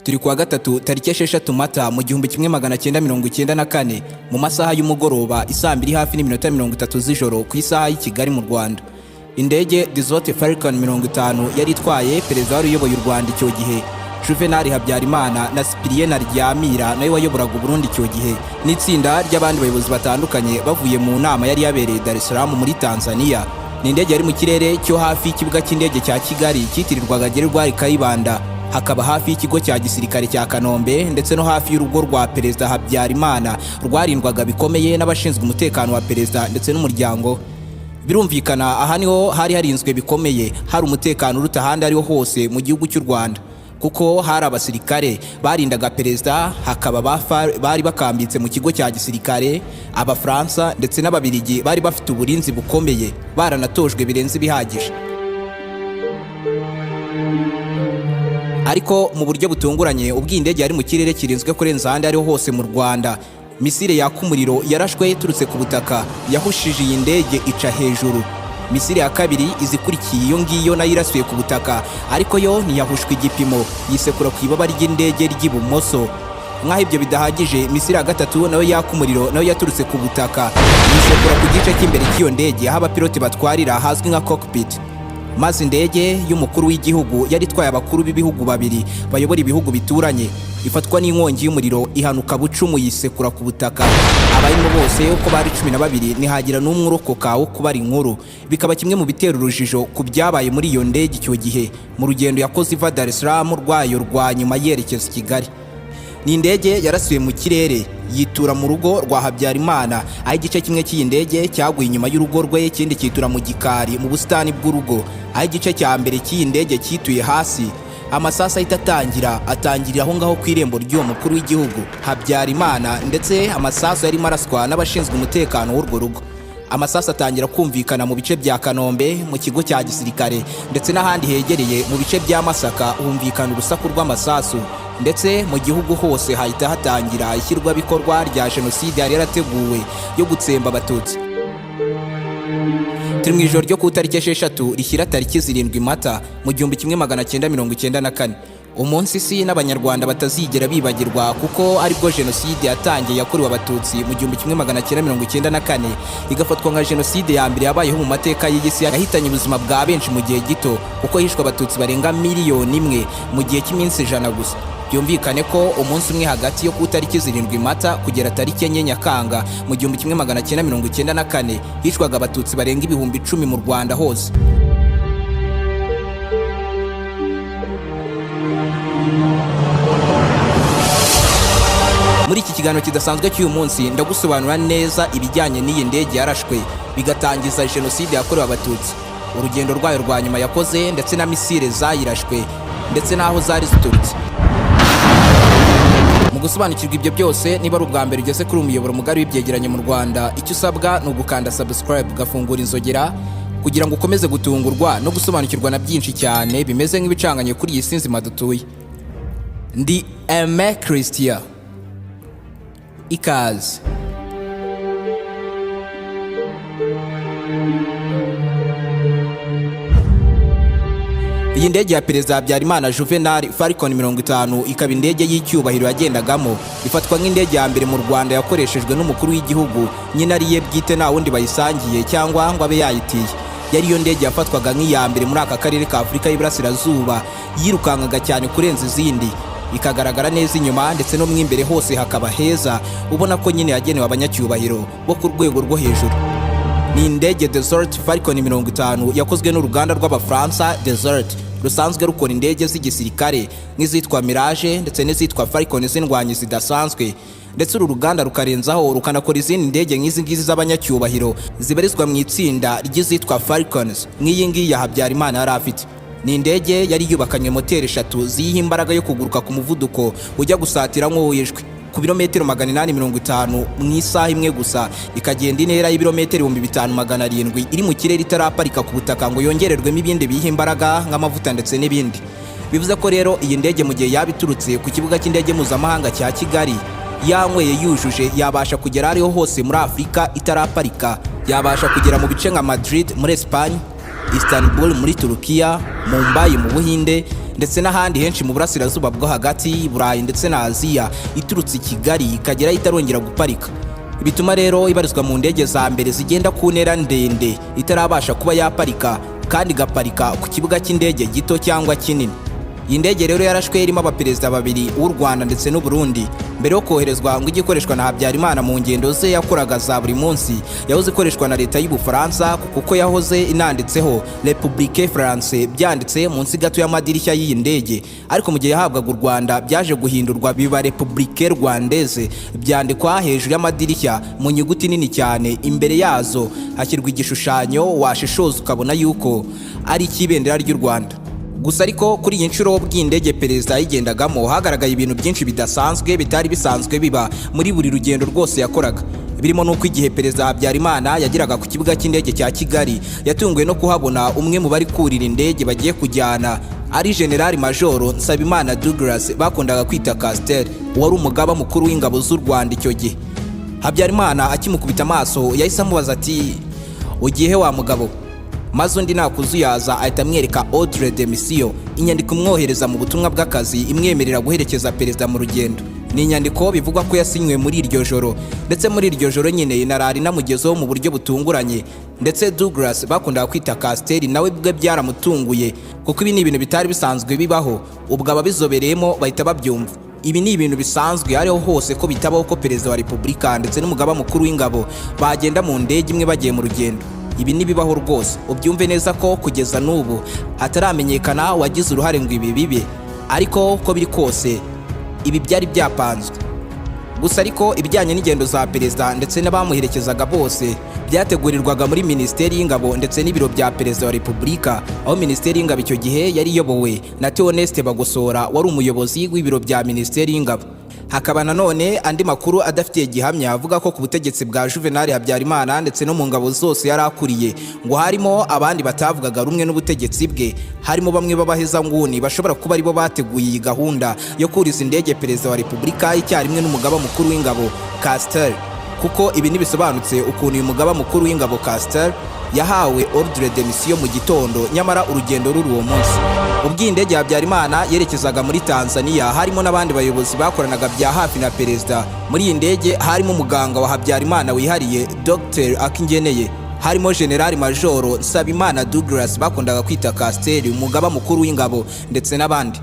Turi kuwa gatatu tariki 6 Mata mu 1994 mu masaha y'umugoroba isaa 2:30 z'ijoro ku isaha y'i Kigali mu Rwanda. Indege Falcons 50 yari itwaye perezida wari uyoboye u Rwanda icyo gihe Juvenal Habyarimana na Cyprien Ryamira nawe wayoboraga Burundi icyo gihe n'itsinda ry'abandi bayobozi batandukanye bavuye mu nama yari yabereye Dar es Salaam muri Tanzania. Ni indege yari mu kirere cyo hafi y'ikibuga cy'indege cya Kigali cyitirirwaga Gerwari Kayibanda, hakaba hafi y'ikigo cya gisirikare cya Kanombe ndetse no hafi y'urugo rwa perezida Habyarimana rwarindwaga bikomeye n'abashinzwe umutekano wa perezida ndetse n'umuryango. Birumvikana aha niho hari harinzwe bikomeye, hari umutekano uruta ahandi ariho hose mu gihugu cy'u Rwanda, kuko hari abasirikare barindaga perezida, hakaba bari bakambitse mu kigo cya gisirikare, Abafaransa ndetse n'Ababiligi bari bafite uburinzi bukomeye, baranatojwe birenze bihagije. Ariko mu buryo butunguranye ubwo indege yari mu kirere kirinzwe kurenza ahandi ariho hose mu Rwanda, misile yaka umuriro yarashwe iturutse ku butaka yahushije iyi ndege ica hejuru. Misile ya kabiri izikurikiye iyo ngiyo nayo irasuye ku butaka, ariko yo ntiyahushwe igipimo, yisekura ku ibaba ry'indege ry'ibumoso. Nk'aho ibyo bidahagije, misile ya gatatu nayo yaka umuriro nayo yaturutse ku butaka, yisekura ku gice cy'imbere cy'iyo ndege aho abapilote batwarira hazwi nka cockpit. Maze indege y'umukuru w'igihugu yari itwaye abakuru b'ibihugu babiri bayobora ibihugu bituranye, ifatwa n'inkongi y'umuriro ihanuka bucumu yisekura ku butaka. Abayirimo bose uko bari 12 nihagira n'umwe urokoka wo kubara inkuru. Bikaba kimwe mu bitera urujijo ku byabaye muri iyo ndege icyo gihe mu rugendo yakoze iva Dar es Salaam rwayo rwa nyuma yerekeza Kigali. Ni indege yarasuye mu kirere yitura mu rugo rwa Habyarimana, aho igice kimwe cy'iyi ndege cyaguye inyuma y'urugo rwe, ikindi cyitura mu gikari mu busitani bw'urugo, aho igice cya mbere cy'iyi ndege cyituye hasi. Amasasa ahita atangirira aho ngaho ku irembo ry'uwo mukuru w'igihugu Habyarimana, ndetse amasasu yarimo araswa n'abashinzwe umutekano w'urwo rugo. Amasasu atangira kumvikana mu bice bya Kanombe mu kigo cya gisirikare ndetse n'ahandi hegereye mu bice bya Masaka, humvikana urusaku rw'amasasu, ndetse mu gihugu hose hahita hatangira ishyirwabikorwa rya Genocide yari yarateguwe yo gutsemba abatutsi. Turi mu ijoro ryo ku tariki 6 rishyira tariki 7 Mata mu 1994, umunsi isi n'abanyarwanda batazigera bibagirwa, kuko aribwo Genocide yatangiye yakorewe abatutsi mu 1994, igafatwa nka Genocide ya mbere yabayeho mu mateka y'isi, yahitanye ubuzima bwa benshi mu gihe gito, kuko hishwe abatutsi barenga 1 miliyoni mu gihe cy'iminsi 100 gusa. Byumvikane ko umunsi umwe hagati yo ku tariki 7 Mata kugera tariki 4 Nyakanga mu 1994 hishwaga abatutsi barenga 10,000 mu Rwanda hose. Muri iki kiganiro kidasanzwe cy'uyu munsi ndagusobanura neza ibijyanye n'iyi ndege yarashwe bigatangiza Genocide yakorewe abatutsi, urugendo rwayo rwa nyuma yakoze, ndetse na misile zayirashwe ndetse n'aho zari ziturutse. Mu gusobanukirwa ibyo byose, niba ari ubwa mbere ugeze kuri umuyoboro mugari w'ibyegeranyo mu Rwanda, icyo usabwa ni ugukanda subscribe ugafungura inzogera kugira ngo ukomeze gutungurwa no gusobanukirwa na byinshi cyane bimeze nk'ibicanganye kuri iyi si nzima dutuye. Ndi Aime Christian, ikaze. Iyi ndege ya perezida Habyarimana Juvenal Falcons 50 ikaba indege y'icyubahiro yagendagamo, ifatwa nk'indege ya mbere mu Rwanda yakoreshejwe n'umukuru w'igihugu, nyina ariye bwite nta wundi bayisangiye cyangwa ngo abe yayitiye. Yari iyo ndege yafatwaga nk'iya mbere muri aka karere ka Afurika y'Iburasirazuba, yirukankaga cyane kurenza izindi, ikagaragara neza inyuma ndetse no mwimbere hose hakaba heza, ubona ko nyine yagenewe abanyacyubahiro bo ku rwego rwo hejuru. Ni indege Falcons 50 yakozwe n'uruganda rw'Abafaransa Desert, rusanzwe rukora indege z'igisirikare nk'izitwa Mirage ndetse n'izitwa Falcons z'indwanyi zidasanzwe, ndetse uru ruganda rukarenzaho rukanakora izindi ndege nk'izi ngizi z'abanyacyubahiro zibarizwa mu itsinda ry'izitwa Falcons nk'iyi ngiyi ya Habyarimana yari afite. Ni indege yari yubakanywe moteri 3 ziyiha imbaraga yo kuguruka ku muvuduko ujya gusatira nk'uwishwe ku birometero 850 mu isaha imwe gusa, ikagenda intera y'ibirometero 5700 iri mu kirere itaraparika ku butaka ngo yongererwemo ibindi biyiha imbaraga nk'amavuta ndetse n'ibindi. Bivuze ko rero iyi ndege mu gihe yabiturutse ku kibuga cy'indege mpuzamahanga cya Kigali, yanyweye yujuje, yabasha kugera ariho hose muri Afurika itaraparika, yabasha kugera mu bice nka Madrid muri Espagne, Istanbul muri Turukiya, Mumbai mu Buhinde ndetse n'ahandi henshi mu burasirazuba bwo hagati, Burayi ndetse na Aziya, iturutse i Kigali ikagera itarongera guparika. Bituma rero ibarizwa mu ndege za mbere zigenda ku ntera ndende itarabasha kuba yaparika, kandi igaparika ku kibuga cy'indege gito cyangwa kinini. Iyi ndege rero yarashwe irimo abaperezida babiri, uw'u Rwanda ndetse n'u Burundi, mbere yo koherezwa ngo igikoreshwa na Habyarimana mu ngendo ze yakoraga za buri munsi. Yahoze ikoreshwa na leta y'Ubufaransa kuko yahoze inanditseho République France byanditse munsi gato y'amadirishya y'iyi ndege, ariko mu gihe yahabwaga u Rwanda byaje guhindurwa biba République Rwandaise, byandikwa hejuru y'amadirishya mu nyuguti nini cyane. Imbere yazo hashyirwa igishushanyo washishoza ukabona yuko ari icy'ibendera ry'u Rwanda. Gusa ariko kuri iyi nshuro bw'indege perezida yigendagamo hagaragaye ibintu byinshi bidasanzwe bitari bisanzwe biba muri buri rugendo rwose yakoraga. Birimo nuko igihe perezida Habyarimana yagiraga ku kibuga cy'indege cya Kigali, yatunguwe no kuhabona umwe mu bari kurira indege bagiye kujyana, ari General Major Nsabimana Douglas bakundaga kwita Castel, wari umugaba mukuru w'ingabo z'u Rwanda icyo gihe. Habyarimana akimukubita amaso yahise amubaza ati, "Ugiye wa mugabo?" Maze undi nakuzuyaza ahita amwereka ordre de mission, inyandiko imwohereza mu butumwa bw'akazi imwemerera guherekeza perezida mu rugendo. Ni inyandiko bivugwa ko yasinywe muri iryo joro, ndetse muri iryo joro nyine inarari namugezeho mu buryo butunguranye. Ndetse Douglas bakundaga kwita Castel nawe bwe byaramutunguye, kuko ibi ni ibintu bitari bisanzwe bibaho, ubwo ababizobereyemo bahita babyumva. Ibi ni ibintu bisanzwe ariho hose ko bitabaho ko perezida wa Repubulika ndetse n'umugaba mukuru w'ingabo bagenda mu ndege imwe bagiye mu rugendo. Ibi nibibaho rwose, ubyumve neza ko kugeza n'ubu hataramenyekana wagize uruhare ngo ibi bibe, ariko uko biri kose ibi byari byapanzwe. Gusa ariko ibijyanye n'ingendo za perezida ndetse n'abamuherekezaga bose byategurirwaga muri Minisiteri y'Ingabo ndetse n'ibiro bya Perezida wa Repubulika, aho Minisiteri y'Ingabo icyo gihe yari iyobowe na Theoneste Bagosora wari umuyobozi w'ibiro bya Minisiteri y'Ingabo. Hakaba nanone andi makuru adafitiye gihamya avuga ko ku butegetsi bwa Juvenal Habyarimana ndetse no mu ngabo zose yari akuriye ngo harimo abandi batavugaga rumwe n'ubutegetsi bwe, harimo bamwe b'abaheza nguni bashobora kuba aribo bateguye iyi gahunda yo kuriza indege perezida wa Repubulika icyarimwe n'umugaba mukuru w'ingabo Castel, kuko ibi nibisobanutse ukuntu uyu mugaba mukuru w'ingabo Castel yahawe ordre de mission mu gitondo, nyamara urugendo ruri uwo munsi. Ubwo indege ya Habyarimana yerekezaga muri Tanzania, harimo n'abandi bayobozi bakoranaga bya hafi na perezida. Muri iyi ndege harimo umuganga wa Habyarimana wihariye Dr. Akingeneye, harimo General Major Nsabimana Douglas bakundaga kwita Castel, umugaba mukuru w'ingabo ndetse n'abandi.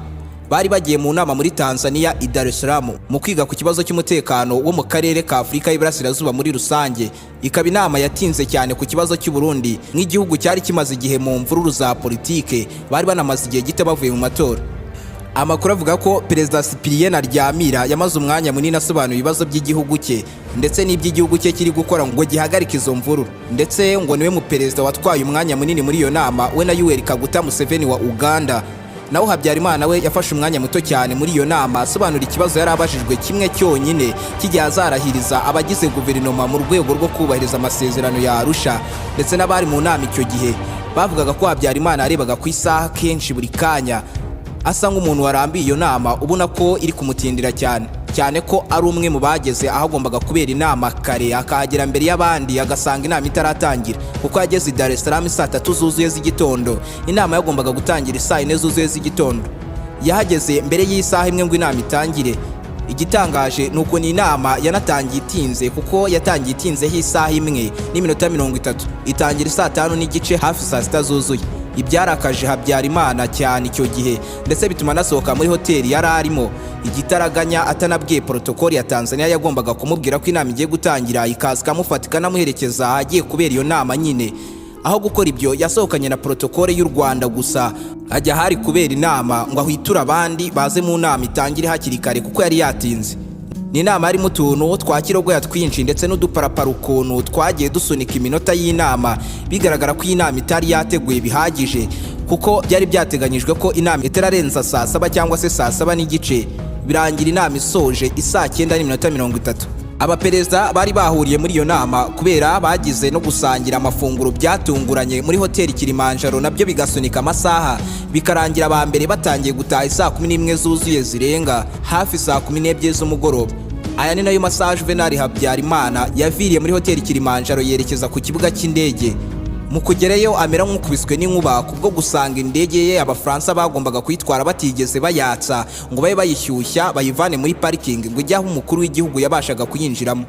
Bari bagiye mu nama muri Tanzania i Dar es Salaam mu kwiga ku kibazo cy'umutekano wo mu karere ka Afurika y'Iburasirazuba muri rusange. Ikaba inama yatinze cyane ku kibazo cy'u Burundi, nk'igihugu cyari kimaze igihe mu mvururu za politike, bari banamaze igihe gito bavuye mu matora. Amakuru avuga ko Perezida Cyprien Aryamira yamaze umwanya munini asobanura ibibazo by'igihugu cye ndetse n'iby'igihugu cye kiri gukora ngo gihagarike izo mvururu, ndetse ngo niwe mu perezida watwaye umwanya munini muri iyo nama, we na Yoweri Kaguta Museveni wa Uganda. Naho Habyarimana we yafashe umwanya muto cyane muri iyo nama asobanura ikibazo yari abajijwe kimwe cyonyine kijya azarahiriza abagize guverinoma mu rwego rwo kubahiriza amasezerano ya Arusha. Ndetse n'abari mu nama icyo gihe bavugaga ko Habyarimana arebaga ku isaha kenshi buri kanya, asa nk'umuntu warambiye iyo nama, ubona ko iri kumutindira cyane ko ari umwe mu bageze aho agombaga kubera inama kare, akahagera mbere y'abandi agasanga inama itaratangira, kuko yageze i Dar es Salaam saa 3 zuzuye z'igitondo. Inama yagombaga gutangira saa 4 zuzuye z'igitondo, yahageze mbere y'isaha imwe ngo inama itangire. Igitangaje nuko ni inama yanatangiye itinze, kuko yatangiye itinzeho isaha imwe n'iminota 30, itangira saa 5 n'igice, hafi saa 6 zuzuye. Ibyarakaje Habyarimana cyane icyo gihe, ndetse bituma nasohoka muri hoteli yari arimo igitaraganya atanabwiye protokoli ya Tanzania yagombaga kumubwira ko inama igiye gutangira, ikaza kamufatika namuherekeza agiye kubera iyo nama nyine. Aho gukora ibyo yasohokanye na protokoli y'u Rwanda gusa, ajya hari kubera inama ngo ahwitura abandi baze mu nama itangire hakiri kare, kuko yari yatinze. Ni inama harimo utuntu twakirogoya twinshi ndetse n'uduparapara ukuntu twagiye dusunika iminota y'inama, bigaragara ko inama itari yateguye bihagije, kuko byari byateganyijwe ko inama itararenza saa 7 cyangwa se saa 7 n'igice, birangira inama isoje isaa 9 n'iminota 30. Abaperezida bari bahuriye muri iyo nama kubera bagize no gusangira amafunguro byatunguranye muri hoteli Kilimanjaro, nabyo bigasunika amasaha, bikarangira aba mbere batangiye gutaha saa 11 zuzuye zirenga hafi saa 12 z'umugoroba. Aya ni nayo masaha Juvenal Habyarimana yaviriye muri hoteli Kilimanjaro yerekeza ku kibuga cy'indege. mu kugerayo amera nk'ukubiswe n'inkuba kubwo gusanga indege ye abafaransa bagombaga kuyitwara batigeze bayatsa ngo babe bayishyushya bayivane muri parikingi ngo ijye aho umukuru w'igihugu yabashaga kuyinjiramo.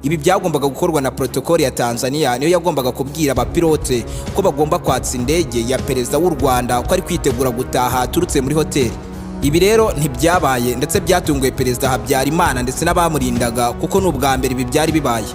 Ibi byagombaga gukorwa na protokoli ya Tanzania, niyo yagombaga kubwira abapilote ko bagomba kwatsa indege ya perezida w'u Rwanda ko ari kwitegura gutaha aturutse muri hoteli. Ibi rero ntibyabaye ndetse byatunguye perezida Habyarimana ndetse n'abamurindaga kuko n'ubwa mbere ibi byari bibaye.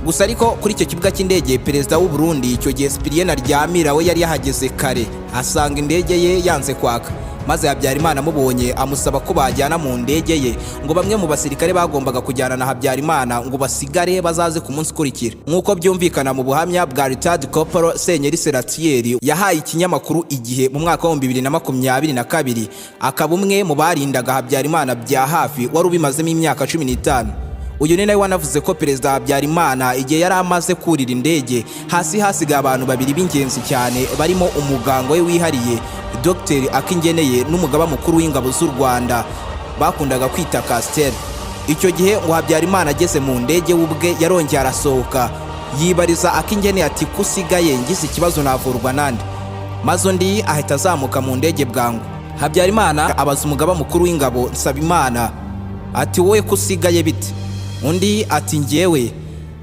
Gusa ariko kuri icyo kibuga cy'indege perezida w'u Burundi icyo gihe Cyprien Ntaryamira we yari yahageze kare asanga indege ye yanze kwaka, maze Habyarimana amubonye amusaba ko bajyana mu ndege ye ngo bamwe mu basirikare bagombaga kujyana na Habyarimana ngo basigare bazaze ku munsi ukurikira. Nk'uko byumvikana mu buhamya bwa Retired Corporal Senyeri Seratieri yahaye ikinyamakuru Igihe mu mwaka wa 2022, akaba umwe mu barindaga Habyarimana bya hafi wari ubimazemo imyaka 15. Uyu ni nawe wanavuze ko perezida Habyarimana igihe yari amaze kurira indege hasi hasigaye abantu babiri b'ingenzi cyane barimo umuganga we wihariye Dr Akingeneye n'umugaba mukuru w'ingabo z'u Rwanda bakundaga kwita Castel. Icyo gihe ngo Habyarimana ageze mu ndege ubwe yarongeye arasohoka yibariza Akingeneye ati kusigaye ngize ikibazo navurwa nande, maze undi ahita azamuka mu ndege bwangu. Habyarimana abaza umugaba mukuru w'ingabo Nsabimana ati wowe kusigaye bite? Undi ati ngewe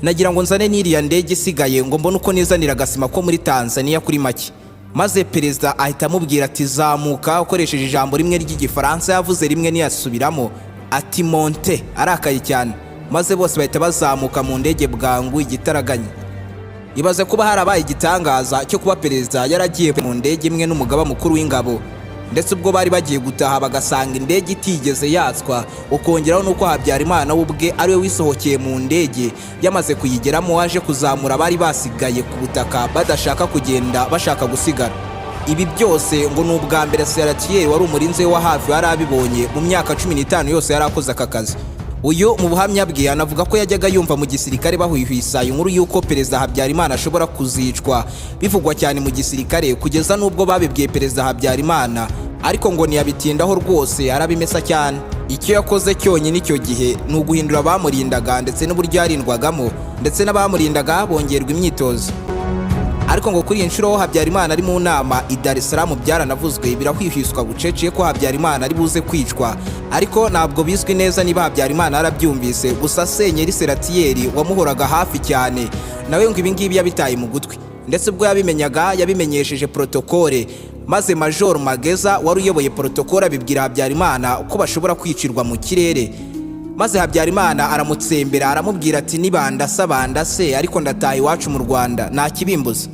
nagira ngo nzane n'iriya ndege isigaye ngo mbone uko nizanira agasima ko muri Tanzania kuri make. Maze perezida ahita amubwira ati zamuka ukoresheje ijambo rimwe ry'igifaransa yavuze rimwe niyasubiramo ati monte arakaye cyane, maze bose bahita bazamuka mu ndege bwangu igitaraganya. Ibaze kuba harabaye igitangaza cyo kuba perezida yaragiye mu ndege imwe n'umugaba mukuru w'ingabo, ndetse ubwo bari bagiye gutaha bagasanga indege itigeze yatswa, ukongeraho nuko Habyarimana ubwe ari we wisohokeye mu ndege yamaze kuyigeramo waje kuzamura bari basigaye ku butaka badashaka kugenda bashaka gusigara. Ibi byose ngo n'ubwa mbere Seratieri wari umurinzi we wa hafi yari abibonye mu myaka 15 yose yari akoze aka kazi. Uyu mu buhamya bwe anavuga ko yajyaga yumva mu gisirikare bahwihwisa inkuru y'uko perezida Habyarimana ashobora kuzicwa, bivugwa cyane mu gisirikare kugeza n'ubwo babibwiye perezida Habyarimana, ariko ngo ntiyabitindaho rwose arabimesa cyane. Icyo yakoze cyonyine icyo gihe ni uguhindura abamurindaga ndetse n'uburyo yarindwagamo, ndetse n'abamurindaga bongerwa imyitozo. Ariko ngo kuri inshuro Habyarimana ari mu nama i Dar es Salaam byaranavuzwe birahwihwiswa bucece ko Habyarimana ari buze kwicwa, ariko ntabwo bizwi neza niba Habyarimana arabyumvise. Gusa Senyeri Seratieri wamuhoraga hafi cyane nawe ngo ibingibi yabitaye mu gutwi, ndetse ubwo yabimenyaga yabimenyesheje protokole, maze Major Mageza wari uyoboye protokole abibwira Habyarimana ko bashobora kwicirwa mu kirere. Maze Habyarimana aramutsembera aramubwira ati nibandase ariko ndataha iwacu mu Rwanda nta kibimbuza.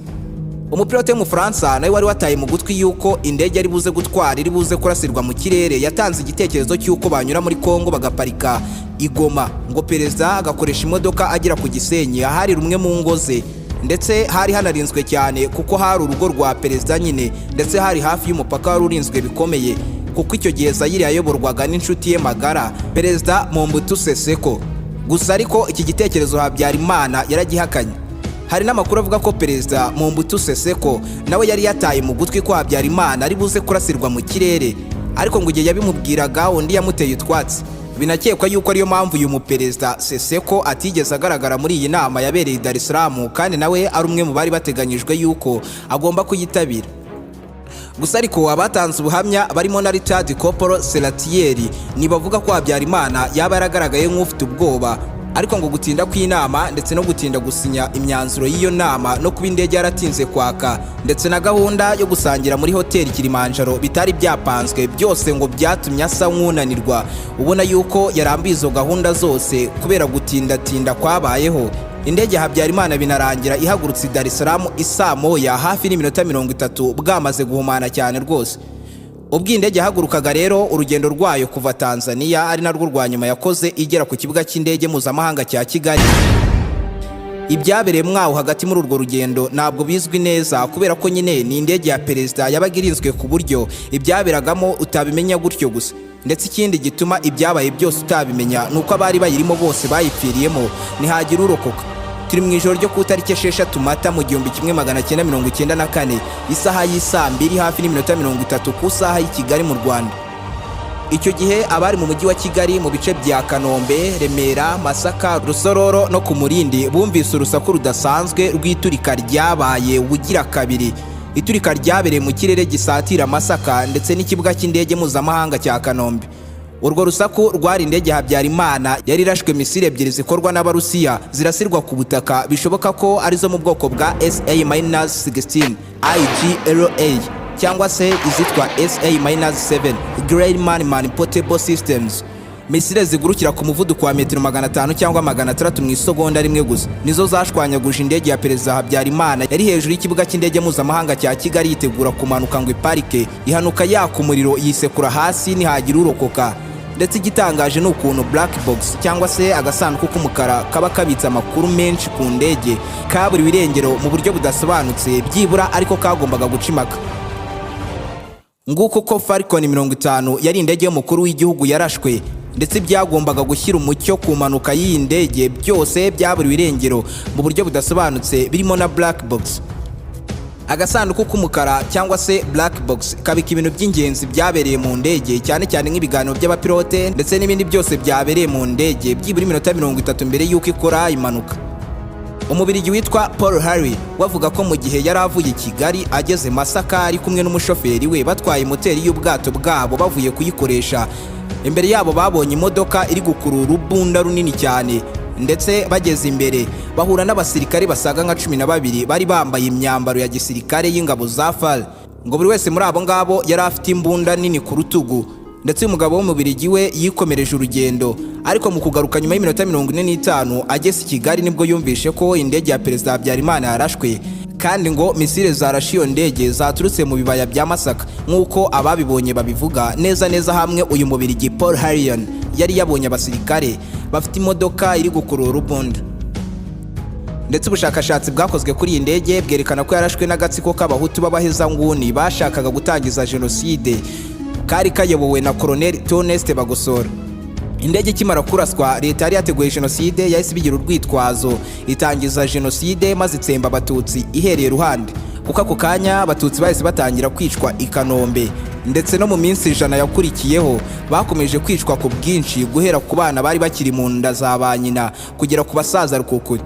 Umupilote w'Umufaransa nawe wari wataye mu gutwi yuko indege ari buze gutwara iri buze kurasirwa mu kirere yatanze igitekerezo cy'uko banyura muri Kongo bagaparika i Goma, ngo perezida agakoresha imodoka agera ku Gisenyi ahari rumwe mu ngo ze, ndetse hari hanarinzwe cyane kuko hari urugo rwa perezida nyine, ndetse hari hafi y'umupaka wari urinzwe bikomeye kuko icyo gihe Zaire yayoborwaga n'inshuti ye magara perezida Mobutu Sese Seko. Gusa ariko iki gitekerezo Habyarimana yaragihakanye. Hari n'amakuru avuga ko perezida Mobutu Sese Seko nawe yari yataye mu gutwi ko Habyarimana ari buze kurasirwa mu kirere, ariko ngo igihe yabimubwiraga undi yamuteye utwatsi. Binakekwa yuko ariyo mpamvu uyu muperezida Sese Seko atigeze agaragara muri iyi nama yabereye i Dar es Salaam, kandi nawe ari umwe mu bari bateganyijwe yuko agomba kuyitabira. Gusa ariko abatanze ubuhamya barimo na Retired Corporal Seratieri nibavuga ko Habyarimana yaba yaragaragaye nk'ufite ubwoba, ariko ngo gutinda kw'inama ndetse no gutinda gusinya imyanzuro y'iyo nama no kuba indege yaratinze kwaka ndetse na gahunda yo gusangira muri hoteli Kilimanjaro bitari byapanzwe, byose ngo byatumye asa nk'unanirwa, ubona yuko yarambiye izo gahunda zose kubera gutinda kwabayeho. Indege Habyarimana binarangira ihagurutse i Dar es Salaam isaa moya hafi n'iminota 30 bwamaze guhumana cyane rwose. Ubwo indege yahagurukaga rero urugendo rwayo kuva Tanzania ari narwo rwa nyuma yakoze igera ku kibuga cy'indege mpuzamahanga cya Kigali. Ibyabereye mwaho hagati muri urwo rugendo ntabwo bizwi neza kubera ko nyine ni indege ya perezida yabaga irinzwe ku buryo ibyaberagamo utabimenya gutyo gusa, ndetse ikindi gituma ibyabaye byose utabimenya nuko abari bayirimo bose bayipfiriyemo ntihagira urokoka. Turi mu ijoro ryo ku itariki 6 Mata mu 1994 isaha y'isa 2 hafi n'iminota 30 ku saha y'i Kigali mu Rwanda. Icyo gihe abari mu mujyi wa Kigali mu bice bya Kanombe, Remera, Masaka, Rusororo no ku Murindi bumvise urusaku rudasanzwe rw'iturika ryabaye bugira kabiri. Iturika ryabereye mu kirere gisatira Masaka ndetse n'ikibuga cy'indege mpuzamahanga cya Kanombe. Urwo rusaku rwari indege Habyarimana yari irashwe misile ebyiri zikorwa n'Abarusiya zirasirwa ku butaka, bishoboka ko arizo mu bwoko bwa SA-16 IGLA cyangwa se izitwa SA-7 Greyman Manipulable Systems. Misile zigurukira ku muvuduko wa metero 500 cyangwa 600 mu isegonda rimwe gusa. Nizo zashwanyaguje indege ya Perezida Habyarimana yari hejuru y'ikibuga cy'indege mpuzamahanga cya Kigali yitegura kumanuka ngo iparike. Ihanuka yaka umuriro yisekura hasi ntihagira urokoka. Ndetse igitangaje ni ukuntu black box cyangwa se agasanduku k'umukara kaba kabitse amakuru menshi ku ndege kaburiwe irengero mu buryo budasobanutse, byibura ariko kagombaga gucimaka. Nguko ko Falcon 50 yari indege y'umukuru w'igihugu yarashwe, ndetse byagombaga gushyira umucyo ku mpanuka y'iyi ndege byose byaburiwe irengero mu buryo budasobanutse, birimo na black box. Agasanduku k'umukara cyangwa se black box kabika ibintu by'ingenzi byabereye mu ndege, cyane cyane nk'ibiganiro by'abapilote ndetse n'ibindi byose byabereye mu ndege byibura iminota 30 mbere y'uko ikora impanuka. Umubirigi witwa Paul Harry wavuga ko mu gihe yari avuye Kigali ageze Masaka ari kumwe n'umushoferi we batwaye moteri y'ubwato bwabo bavuye kuyikoresha, imbere yabo babonye imodoka iri gukurura urubunda runini cyane, ndetse bageze imbere bahura n'abasirikare basaga nka 12 bari bambaye imyambaro ya gisirikare y'ingabo za FAR. Ngo buri wese muri abo ngabo yari afite imbunda nini ku rutugu, ndetse umugabo w'umubirigi we yikomereje urugendo. Ariko mu kugaruka nyuma y'iminota 45 ageze i Kigali nibwo yumvishe ko indege ya Perezida Habyarimana yarashwe, kandi ngo misile zarashe iyo ndege zaturutse mu bibaya bya Masaka nk'uko ababibonye babivuga neza hamwe. Uyu mubirigi Paul Harrion yari yabonye abasirikare bafite imodoka iri gukurura urubunda. Ndetse ubushakashatsi bwakozwe kuri iyi ndege bwerekana ko yarashwe n'agatsiko k'abahutu b'abahezanguni bashakaga gutangiza Genocide, kari kayobowe na Colonel Toneste Bagosora. Indege ikimara kuraswa, leta yari yateguye Genocide yahise ibigira urwitwazo itangiza Genocide maze itsemba abatutsi ihereye Ruhande, kuko ako kanya abatutsi bahise batangira kwicwa i Kanombe, ndetse no mu minsi 100 yakurikiyeho bakomeje kwicwa ku bwinshi, guhera ku bana bari bakiri mu nda za ba nyina kugera ku basaza rukukuri.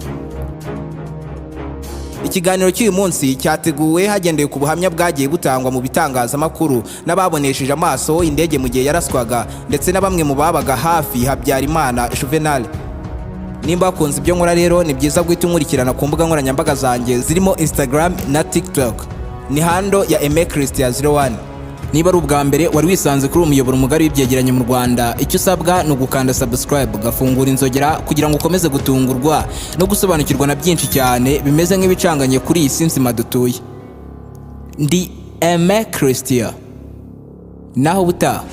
Ikiganiro cy'uyu munsi cyateguwe hagendewe ku buhamya bwagiye butangwa mu bitangazamakuru n'ababonesheje amaso indege mu gihe yaraswaga, ndetse na bamwe mu babaga hafi Habyarimana Juvenal. Nimba akunze ibyo nkora rero ni byiza guhita unkurikirana ku mbuga nkoranyambaga zanjye zirimo Instagram na TikTok, ni handle ya Aime Christian 01. Niba ari ubwa mbere wari wisanze kuri umuyoboro mugari w'ibyegeranyo mu Rwanda, icyo usabwa ni ugukanda subscribe, ugafungura inzogera kugira ngo ukomeze gutungurwa no gusobanukirwa na byinshi cyane bimeze nk'ibicanganye kuri iyi si nzima dutuye. Ndi Aime Christian, naho butaha.